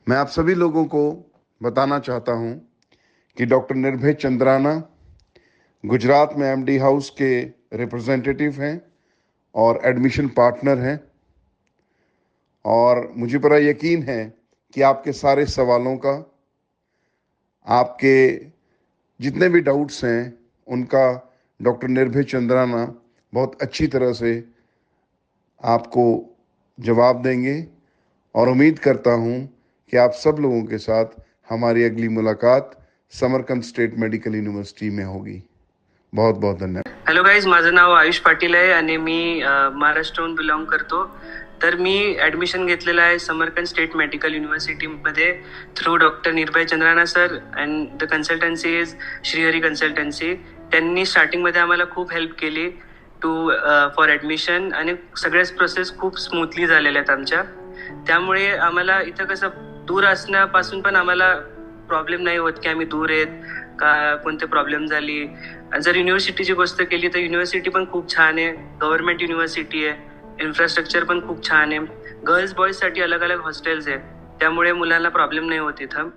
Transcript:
मैं आप सभी लोगों को बताना चाहता हूं कि डॉक्टर निर्भय चंद्राना गुजरात में एमडी हाउस के रिप्रेजेंटेटिव हैं और एडमिशन पार्टनर हैं। और मुझे पूरा यकीन है कि आपके सारे सवालों का, आपके जितने भी डाउट्स हैं, उनका डॉक्टर निर्भय चंद्राना बहुत अच्छी तरह से आपको जवाब देंगे। और उम्मीद करता हूं कि आप सब लोगों के साथ हमारी अगली मुलाकात समरकंद स्टेट मेडिकल यूनिव्हर्सिटी में होगी। बहुत बहुत धन्यवाद। हॅलो गाईज, माझं नाव आयुष पाटील आहे आणि मी महाराष्ट्राहून बिलॉंग करतो. तर मी ॲडमिशन घेतलेलं आहे समरकंद स्टेट मेडिकल युनिव्हर्सिटीमध्ये through doctor Nirbhay Chandrana sir and the consultancy is Shrihari consultancy. त्यांनी स्टार्टिंगमध्ये आम्हाला खूप हेल्प केली फॉर ॲडमिशन आणि सगळ्याच प्रोसेस खूप स्मूथली झालेल्या आहेत आमच्या. त्यामुळे आम्हाला इथं कसं दूर असण्यापासून पण आम्हाला प्रॉब्लेम नाही होत की आम्ही दूर आहेत का कोणते प्रॉब्लेम झाली. जर युनिव्हर्सिटीची गोष्ट केली तर युनिव्हर्सिटी पण खूप छान आहे, गव्हर्नमेंट युनिव्हर्सिटी आहे, इन्फ्रास्ट्रक्चर पण खूप छान आहे, गर्ल्स बॉईजसाठी अलग अलग हॉस्टेल्स आहे, त्यामुळे मुलांना प्रॉब्लेम नाही होत इथं.